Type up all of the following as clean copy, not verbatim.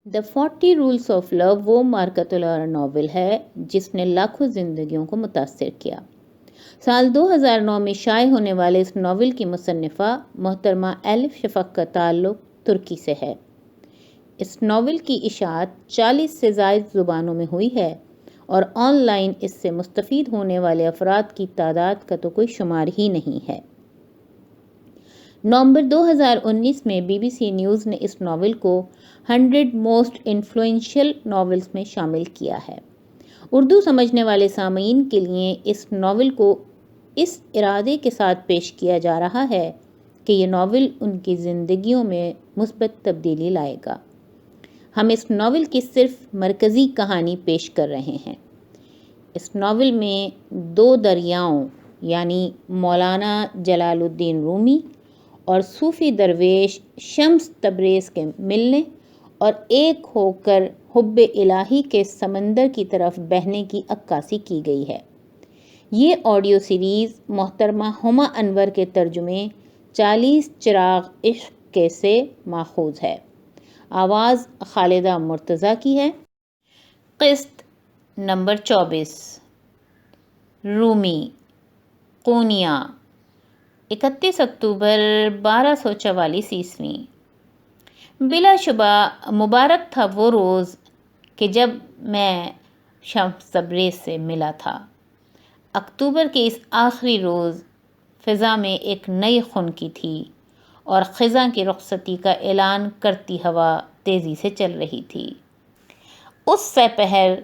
The 40 rules of لو وہ مارکت الارا novel ہے جس نے لاکھوں زندگیوں کو متاثر کیا۔ سال 2009 میں شائع ہونے والے اس ناول کی مصنفہ محترمہ ایلف شفق کا تعلق ترکی سے ہے۔ اس ناول کی اشاعت 40 سے زائد زبانوں میں ہوئی ہے اور آن لائن اس سے مستفید ہونے والے افراد کی تعداد کا تو کوئی شمار ہی نہیں ہے۔ نومبر 2019 میں بی بی سی نیوز نے اس ناول کو 100 موسٹ انفلوئنشل ناولز میں شامل کیا ہے۔ اردو سمجھنے والے سامعین کے لیے اس ناول کو اس ارادے کے ساتھ پیش کیا جا رہا ہے کہ یہ ناول ان کی زندگیوں میں مثبت تبدیلی لائے گا۔ ہم اس ناول کی صرف مرکزی کہانی پیش کر رہے ہیں۔ اس ناول میں 2 دریاؤں یعنی مولانا جلال الدین رومی اور صوفی درویش شمس تبریز کے ملنے اور ایک ہو کر حب الہی کے سمندر کی طرف بہنے کی عکاسی کی گئی ہے۔ یہ آڈیو سیریز محترمہ ہما انور کے ترجمے 40 چراغ عشق کے سے ماخوذ ہے۔ آواز خالدہ مرتضیٰ کی ہے۔ قسط نمبر 24 رومی قونیہ 31 اکتوبر 1244 عیسوی۔ بلا شبہ مبارک تھا وہ روز کہ جب میں شمس تبریز سے ملا تھا۔ اکتوبر کے اس آخری روز فضا میں ایک نئی خنکی تھی اور خزاں کی رخصتی کا اعلان کرتی ہوا تیزی سے چل رہی تھی۔ اس سے پہر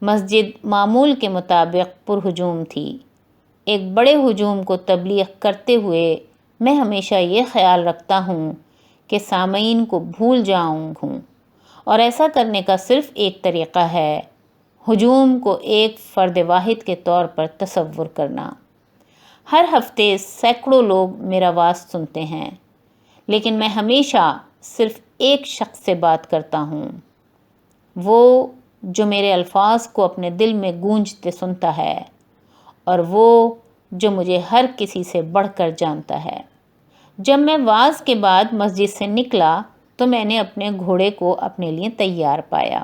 مسجد معمول کے مطابق پرہجوم تھی۔ ایک بڑے ہجوم کو تبلیغ کرتے ہوئے میں ہمیشہ یہ خیال رکھتا ہوں کہ سامعین کو بھول جاؤں ہوں، اور ایسا کرنے کا صرف ایک طریقہ ہے، ہجوم کو ایک فرد واحد کے طور پر تصور کرنا۔ ہر ہفتے سینکڑوں لوگ میرا واعظ سنتے ہیں، لیکن میں ہمیشہ صرف ایک شخص سے بات کرتا ہوں، وہ جو میرے الفاظ کو اپنے دل میں گونجتے سنتا ہے، اور وہ جو مجھے ہر کسی سے بڑھ کر جانتا ہے۔ جب میں واعظ کے بعد مسجد سے نکلا تو میں نے اپنے گھوڑے کو اپنے لیے تیار پایا۔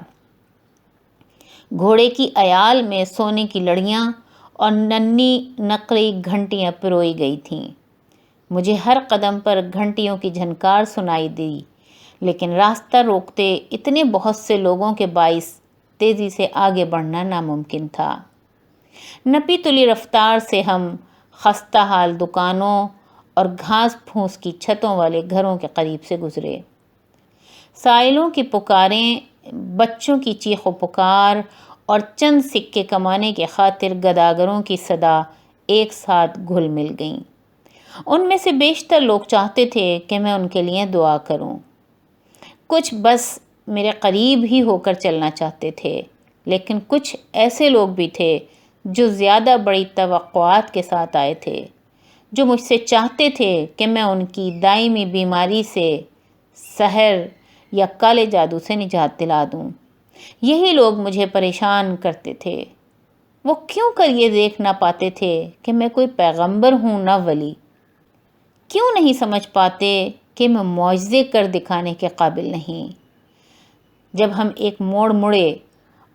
گھوڑے کی عیال میں سونے کی لڑیاں اور ننھی نقرئی گھنٹیاں پروئی گئی تھیں۔ مجھے ہر قدم پر گھنٹیوں کی جھنکار سنائی دی، لیکن راستہ روکتے اتنے بہت سے لوگوں کے باعث تیزی سے آگے بڑھنا ناممکن تھا۔ نپی تلی رفتار سے ہم خستہ حال دکانوں اور گھاس پھوس کی چھتوں والے گھروں کے قریب سے گزرے۔ سائلوں کی پکاریں، بچوں کی چیخ و پکار اور چند سکے کمانے کے خاطر گداگروں کی صدا ایک ساتھ گھل مل گئیں۔ ان میں سے بیشتر لوگ چاہتے تھے کہ میں ان کے لیے دعا کروں۔ کچھ بس میرے قریب ہی ہو کر چلنا چاہتے تھے، لیکن کچھ ایسے لوگ بھی تھے جو زیادہ بڑی توقعات کے ساتھ آئے تھے، جو مجھ سے چاہتے تھے کہ میں ان کی دائمی بیماری سے، سحر یا کالے جادو سے نجات دلا دوں۔ یہی لوگ مجھے پریشان کرتے تھے۔ وہ کیوں کر یہ دیکھ نہ پاتے تھے کہ میں کوئی پیغمبر ہوں نہ ولی؟ کیوں نہیں سمجھ پاتے کہ میں معجزے کر دکھانے کے قابل نہیں؟ جب ہم ایک موڑ مڑے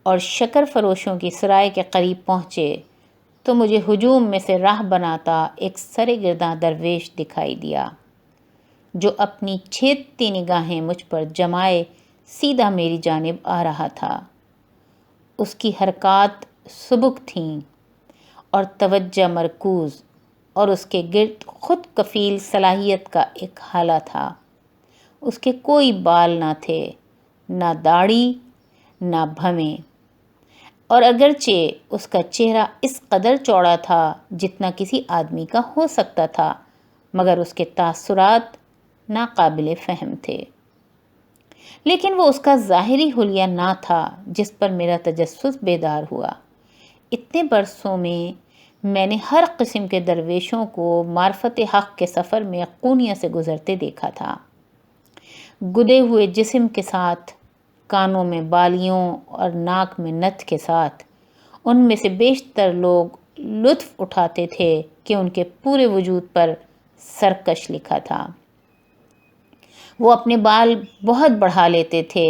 اور شکر فروشوں کی سرائے کے قریب پہنچے تو مجھے ہجوم میں سے راہ بناتا ایک سرِ گرداں درویش دکھائی دیا، جو اپنی چھیدتی نگاہیں مجھ پر جمائے سیدھا میری جانب آ رہا تھا۔ اس کی حرکات سبک تھیں اور توجہ مرکوز، اور اس کے گرد خود کفیل صلاحیت کا ایک ہالہ تھا۔ اس کے کوئی بال نہ تھے، نہ داڑھی، نہ بھویں، اور اگرچہ اس کا چہرہ اس قدر چوڑا تھا جتنا کسی آدمی کا ہو سکتا تھا، مگر اس کے تاثرات ناقابل فہم تھے۔ لیکن وہ اس کا ظاہری حلیہ نہ تھا جس پر میرا تجسس بیدار ہوا۔ اتنے برسوں میں نے ہر قسم کے درویشوں کو معرفت حق کے سفر میں قونیہ سے گزرتے دیکھا تھا۔ گدے ہوئے جسم کے ساتھ، کانوں میں بالیوں اور ناک میں نتھ کے ساتھ، ان میں سے بیشتر لوگ لطف اٹھاتے تھے کہ ان کے پورے وجود پر سرکش لکھا تھا۔ وہ اپنے بال بہت بڑھا لیتے تھے،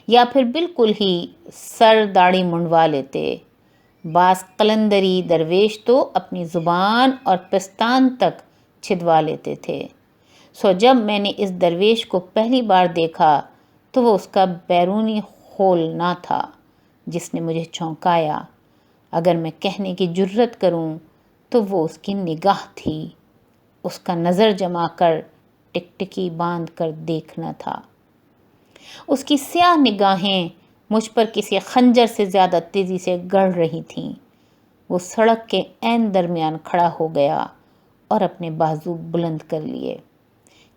یا پھر بالکل ہی سر داڑھی منڈوا لیتے۔ بعض قلندری درویش تو اپنی زبان اور پستان تک چھدوا لیتے تھے۔ جب میں نے اس درویش کو پہلی بار دیکھا تو وہ اس کا بیرونی خول نہ تھا جس نے مجھے چونکایا، اگر میں کہنے کی جرت کروں تو وہ اس کی نگاہ تھی۔ اس کا نظر جما کر ٹکٹکی باندھ کر دیکھنا تھا۔ اس کی سیاہ نگاہیں مجھ پر کسی خنجر سے زیادہ تیزی سے گڑ رہی تھیں۔ وہ سڑک کے عین درمیان کھڑا ہو گیا اور اپنے بازو بلند کر لیے،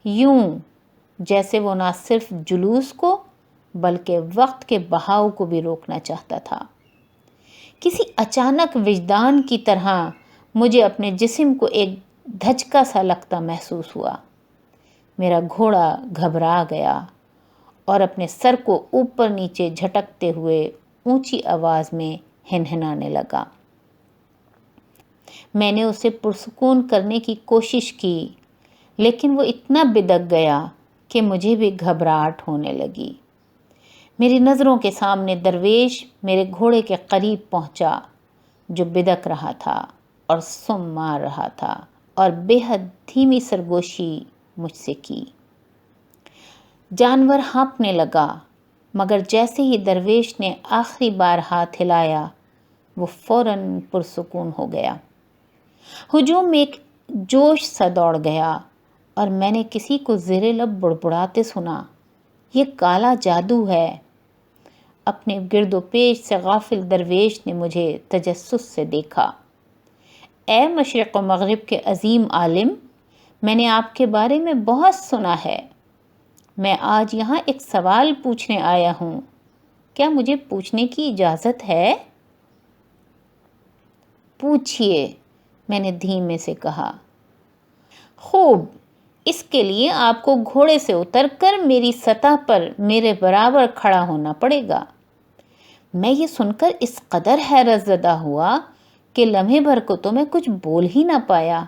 یوں جیسے وہ نہ صرف جلوس کو بلکہ وقت کے بہاؤ کو بھی روکنا چاہتا تھا۔ کسی اچانک وجدان کی طرح مجھے اپنے جسم کو ایک دھچکا سا لگتا محسوس ہوا۔ میرا گھوڑا گھبرا گیا اور اپنے سر کو اوپر نیچے جھٹکتے ہوئے اونچی آواز میں ہنہنانے لگا۔ میں نے اسے پرسکون کرنے کی کوشش کی، لیکن وہ اتنا بدک گیا کہ مجھے بھی گھبراہٹ ہونے لگی۔ میری نظروں کے سامنے درویش میرے گھوڑے کے قریب پہنچا جو بدک رہا تھا اور سم مار رہا تھا، اور بے حد دھیمی سرگوشی مجھ سے کی۔ جانور ہانپنے لگا، مگر جیسے ہی درویش نے آخری بار ہاتھ ہلایا وہ فوراً پرسکون ہو گیا۔ ہجوم میں ایک جوش سا دوڑ گیا اور میں نے کسی کو زیر لب بڑبڑاتے سنا، یہ کالا جادو ہے۔ اپنے گرد و پیش سے غافل درویش نے مجھے تجسس سے دیکھا۔ اے مشرق و مغرب کے عظیم عالم، میں نے آپ کے بارے میں بہت سنا ہے۔ میں آج یہاں ایک سوال پوچھنے آیا ہوں، کیا مجھے پوچھنے کی اجازت ہے؟ پوچھئے، میں نے دھیمے سے کہا۔ خوب، اس کے لیے آپ کو گھوڑے سے اتر کر میری سطح پر میرے برابر کھڑا ہونا پڑے گا۔ میں یہ سن کر اس قدر حیرت زدہ ہوا کہ لمحے بھر کو تو میں کچھ بول ہی نہ پایا۔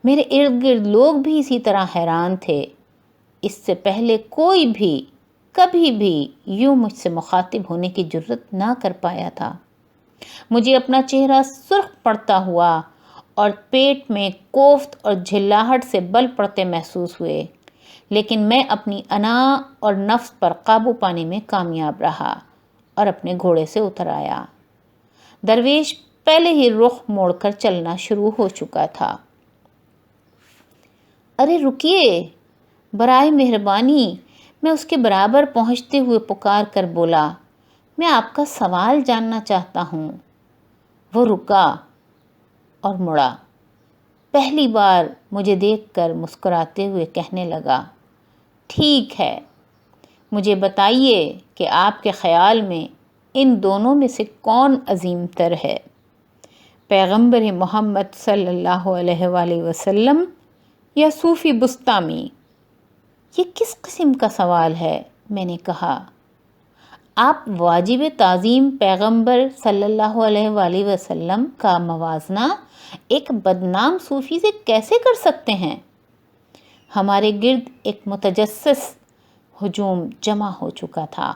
میرے ارد گرد لوگ بھی اسی طرح حیران تھے۔ اس سے پہلے کوئی بھی کبھی بھی یوں مجھ سے مخاطب ہونے کی جرت نہ کر پایا تھا۔ مجھے اپنا چہرہ سرخ پڑتا ہوا اور پیٹ میں کوفت اور جھلاہٹ سے بل پڑتے محسوس ہوئے، لیکن میں اپنی انا اور نفس پر قابو پانے میں کامیاب رہا اور اپنے گھوڑے سے اتر آیا۔ درویش پہلے ہی رخ موڑ کر چلنا شروع ہو چکا تھا۔ ارے رکیے، برائے مہربانی، میں اس کے برابر پہنچتے ہوئے پکار کر بولا، میں آپ کا سوال جاننا چاہتا ہوں۔ وہ رکا اور مڑا، پہلی بار مجھے دیکھ کر مسکراتے ہوئے کہنے لگا، ٹھیک ہے، مجھے بتائیے کہ آپ کے خیال میں ان دونوں میں سے کون عظیم تر ہے، پیغمبر محمد صلی اللہ علیہ وآلہ وسلم یا صوفی بسطامی؟ یہ کس قسم کا سوال ہے؟ میں نے کہا۔ آپ واجب تعظیم پیغمبر صلی اللہ علیہ وآلہ وسلم کا موازنہ ایک بدنام صوفی سے کیسے کر سکتے ہیں؟ ہمارے گرد ایک متجسس ہجوم جمع ہو چکا تھا،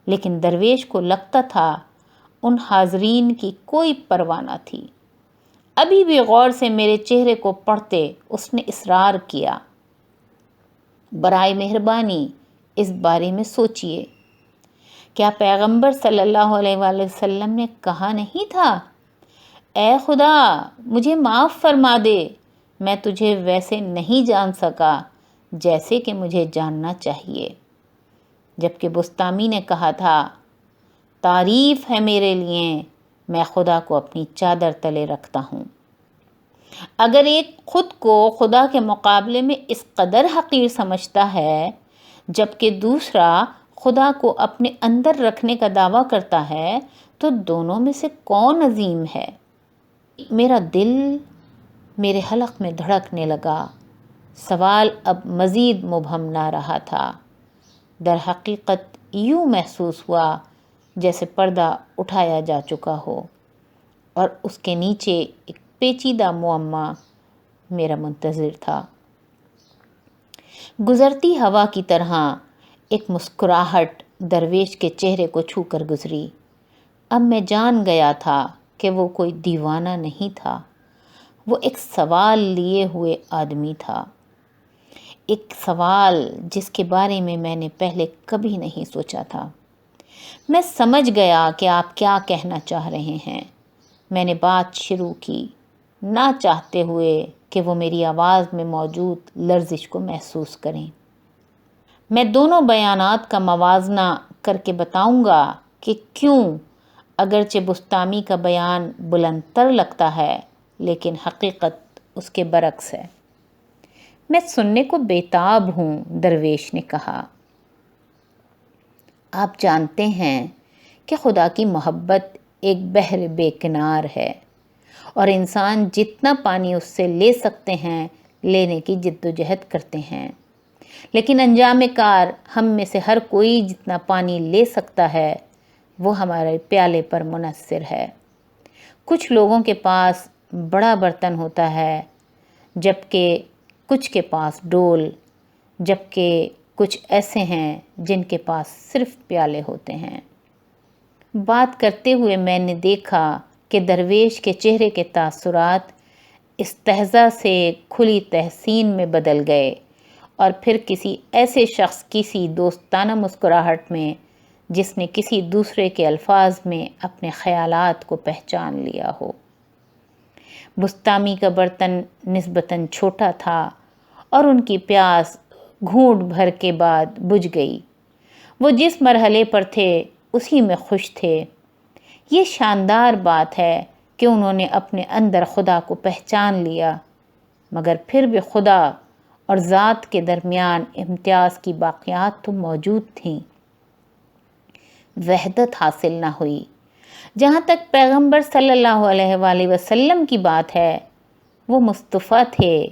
لیکن درویش کو لگتا تھا ان حاضرین کی کوئی پرواہ نہ تھی۔ ابھی بھی غور سے میرے چہرے کو پڑھتے اس نے اصرار کیا، برائے مہربانی اس بارے میں سوچئے، کیا پیغمبر صلی اللہ علیہ وآلہ وسلم نے کہا نہیں تھا، اے خدا مجھے معاف فرما دے، میں تجھے ویسے نہیں جان سکا جیسے کہ مجھے جاننا چاہیے؟ جبکہ بسطامی نے کہا تھا، تعریف ہے میرے لیے، میں خدا کو اپنی چادر تلے رکھتا ہوں۔ اگر ایک خود کو خدا کے مقابلے میں اس قدر حقیر سمجھتا ہے، جبکہ دوسرا خدا کو اپنے اندر رکھنے کا دعویٰ کرتا ہے، تو دونوں میں سے کون عظیم ہے؟ میرا دل میرے حلق میں دھڑکنے لگا۔ سوال اب مزید مبہم نہ رہا تھا۔ در حقیقت یوں محسوس ہوا جیسے پردہ اٹھایا جا چکا ہو اور اس کے نیچے ایک پیچیدہ معمہ میرا منتظر تھا۔ گزرتی ہوا کی طرح ایک مسکراہٹ درویش کے چہرے کو چھو کر گزری۔ اب میں جان گیا تھا کہ وہ کوئی دیوانہ نہیں تھا، وہ ایک سوال لیے ہوئے آدمی تھا، ایک سوال جس کے بارے میں نے پہلے کبھی نہیں سوچا تھا۔ میں سمجھ گیا کہ آپ کیا کہنا چاہ رہے ہیں۔ میں نے بات شروع کی، نہ چاہتے ہوئے کہ وہ میری آواز میں موجود لرزش کو محسوس کریں۔ میں دونوں بیانات کا موازنہ کر کے بتاؤں گا کہ کیوں، اگرچہ بسطامی کا بیان بلند تر لگتا ہے لیکن حقیقت اس کے برعکس ہے۔ میں سننے کو بیتاب ہوں، درویش نے کہا۔ آپ جانتے ہیں کہ خدا کی محبت ایک بحر بے کنار ہے اور انسان جتنا پانی اس سے لے سکتے ہیں لینے کی جد و جہد کرتے ہیں، لیکن انجام کار ہم میں سے ہر کوئی جتنا پانی لے سکتا ہے وہ ہمارے پیالے پر منحصر ہے۔ کچھ لوگوں کے پاس بڑا برتن ہوتا ہے، جبکہ کچھ کے پاس ڈول، جبکہ کچھ ایسے ہیں جن کے پاس صرف پیالے ہوتے ہیں۔ بات کرتے ہوئے میں نے دیکھا کہ درویش کے چہرے کے تاثرات استہزاء سے کھلی تحسین میں بدل گئے اور پھر کسی ایسے شخص کسی دوستانہ مسکراہٹ میں جس نے کسی دوسرے کے الفاظ میں اپنے خیالات کو پہچان لیا ہو۔ بسطامی کا برتن نسبتاً چھوٹا تھا اور ان کی پیاس گھونٹ بھر کے بعد بجھ گئی۔ وہ جس مرحلے پر تھے اسی میں خوش تھے۔ یہ شاندار بات ہے کہ انہوں نے اپنے اندر خدا کو پہچان لیا، مگر پھر بھی خدا اور ذات کے درمیان امتیاز کی باقیات تو موجود تھیں۔ وحدت حاصل نہ ہوئی۔ جہاں تک پیغمبر صلی اللہ علیہ وآلہ وسلم کی بات ہے، وہ مصطفیٰ تھے،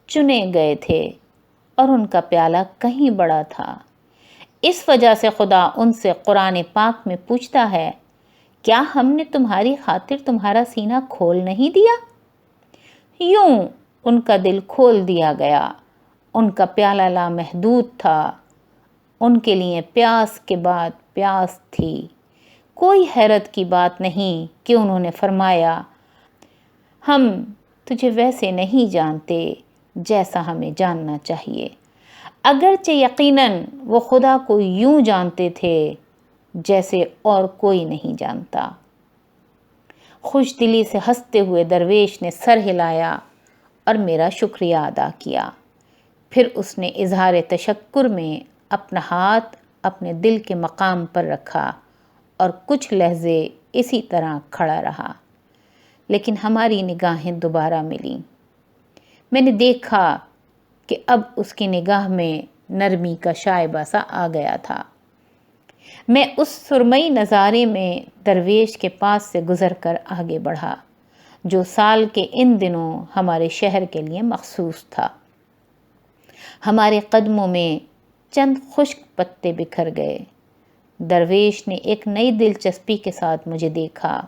چنے گئے تھے اور ان کا پیالہ کہیں بڑا تھا۔ اس وجہ سے خدا ان سے قرآن پاک میں پوچھتا ہے، کیا ہم نے تمہاری خاطر تمہارا سینہ کھول نہیں دیا؟ یوں ان کا دل کھول دیا گیا، ان کا پیالہ لامحدود تھا، ان کے لیے پیاس کے بعد پیاس تھی۔ کوئی حیرت کی بات نہیں کہ انہوں نے فرمایا، ہم تجھے ویسے نہیں جانتے جیسا ہمیں جاننا چاہیے، اگرچہ یقیناً وہ خدا کو یوں جانتے تھے جیسے اور کوئی نہیں جانتا۔ خوش دلی سے ہنستے ہوئے درویش نے سر ہلایا اور میرا شکریہ ادا کیا۔ پھر اس نے اظہار تشکر میں اپنا ہاتھ اپنے دل کے مقام پر رکھا اور کچھ لحظے اسی طرح کھڑا رہا، لیکن ہماری نگاہیں دوبارہ ملیں۔ میں نے دیکھا کہ اب اس کی نگاہ میں نرمی کا شائبہ سا آ گیا تھا۔ میں اس سرمئی نظارے میں درویش کے پاس سے گزر کر آگے بڑھا، جو سال کے ان دنوں ہمارے شہر کے لیے مخصوص تھا۔ ہمارے قدموں میں چند خشک پتے بکھر گئے۔ درویش نے ایک نئی دلچسپی کے ساتھ مجھے دیکھا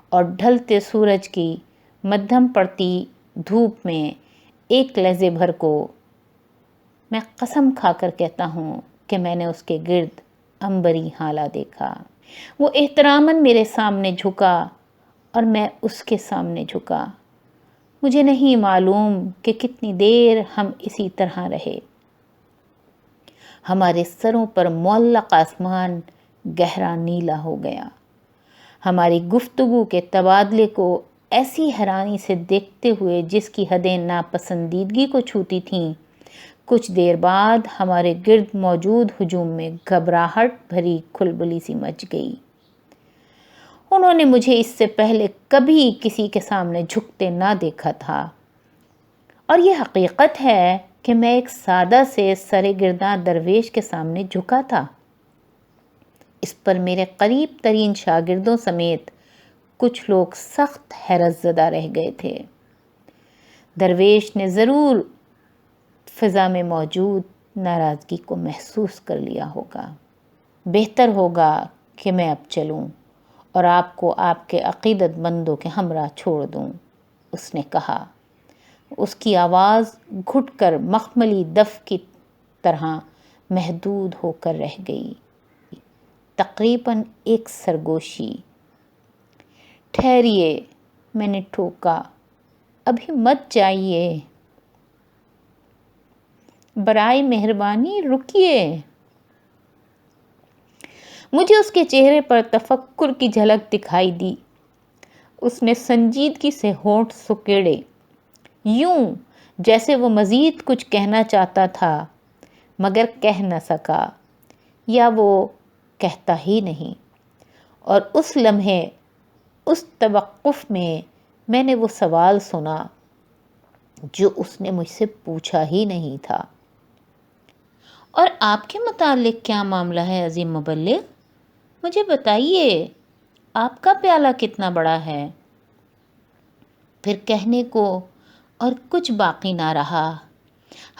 اور ڈھلتے سورج کی مدھم پڑتی دھوپ میں ایک لہجے بھر کو، میں قسم کھا کر کہتا ہوں کہ میں نے اس کے گرد عنبری ہالہ دیکھا۔ وہ احتراماً میرے سامنے جھکا اور میں اس کے سامنے جھکا۔ مجھے نہیں معلوم کہ کتنی دیر ہم اسی طرح رہے۔ ہمارے سروں پر معلق آسمان گہرا نیلا ہو گیا۔ ہماری گفتگو کے تبادلے کو ایسی حیرانی سے دیکھتے ہوئے جس کی حدیں ناپسندیدگی کو چھوتی تھیں، کچھ دیر بعد ہمارے گرد موجود ہجوم میں گھبراہٹ بھری کھلبلی سی مچ گئی۔ انہوں نے مجھے اس سے پہلے کبھی کسی کے سامنے جھکتے نہ دیکھا تھا، اور یہ حقیقت ہے کہ میں ایک سادہ سے سرِ گرداں درویش کے سامنے جھکا تھا۔ اس پر میرے قریب ترین شاگردوں سمیت کچھ لوگ سخت حیرت زدہ رہ گئے تھے۔ درویش نے ضرور فضا میں موجود ناراضگی کو محسوس کر لیا ہوگا۔ بہتر ہوگا کہ میں اب چلوں اور آپ کو آپ کے عقیدت مندوں کے ہمراہ چھوڑ دوں، اس نے کہا۔ اس کی آواز گھٹ کر مخملی دف کی طرح محدود ہو کر رہ گئی، تقریباً ایک سرگوشی۔ ٹھہریے، میں نے ٹھوکا، ابھی مت جائیے، برائے مہربانی رکیے۔ مجھے اس کے چہرے پر تفکر کی جھلک دکھائی دی۔ اس نے سنجیدگی سے ہونٹ سکیڑے، یوں جیسے وہ مزید کچھ کہنا چاہتا تھا مگر کہہ نہ سکا، یا وہ کہتا ہی نہیں۔ اور اس لمحے، اس توقف میں نے وہ سوال سنا جو اس نے مجھ سے پوچھا ہی نہیں تھا۔ اور آپ کے متعلق کیا معاملہ ہے عظیم مبلغ؟ مجھے بتائیے، آپ کا پیالہ کتنا بڑا ہے؟ پھر کہنے کو اور کچھ باقی نہ رہا،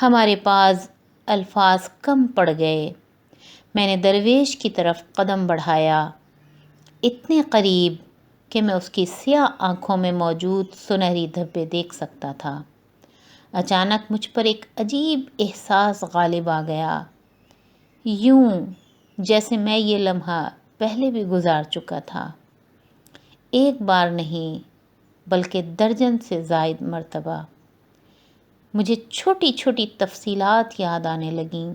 ہمارے پاس الفاظ کم پڑ گئے۔ میں نے درویش کی طرف قدم بڑھایا، اتنے قریب کہ میں اس کی سیاہ آنکھوں میں موجود سنہری دھبے دیکھ سکتا تھا۔ اچانک مجھ پر ایک عجیب احساس غالب آ گیا، یوں جیسے میں یہ لمحہ پہلے بھی گزار چکا تھا، ایک بار نہیں بلکہ درجن سے زائد مرتبہ۔ مجھے چھوٹی چھوٹی تفصیلات یاد آنے لگیں،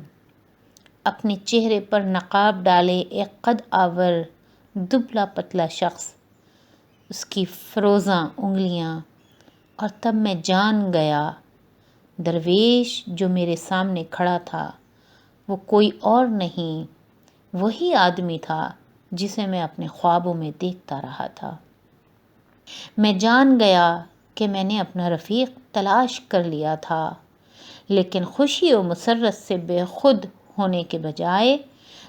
اپنے چہرے پر نقاب ڈالے ایک قد آور دبلا پتلا شخص، اس کی فروزاں انگلیاں، اور تب میں جان گیا درویش جو میرے سامنے کھڑا تھا وہ کوئی اور نہیں، وہی آدمی تھا جسے میں اپنے خوابوں میں دیکھتا رہا تھا۔ میں جان گیا کہ میں نے اپنا رفیق تلاش کر لیا تھا، لیکن خوشی و مسرت سے بے خود ہونے کے بجائے،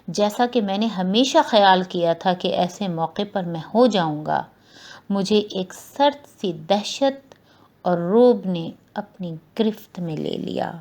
جیسا کہ میں نے ہمیشہ خیال کیا تھا کہ ایسے موقع پر میں ہو جاؤں گا، مجھے ایک سرد سی دہشت اور رعب نے اپنی گرفت میں لے لیا۔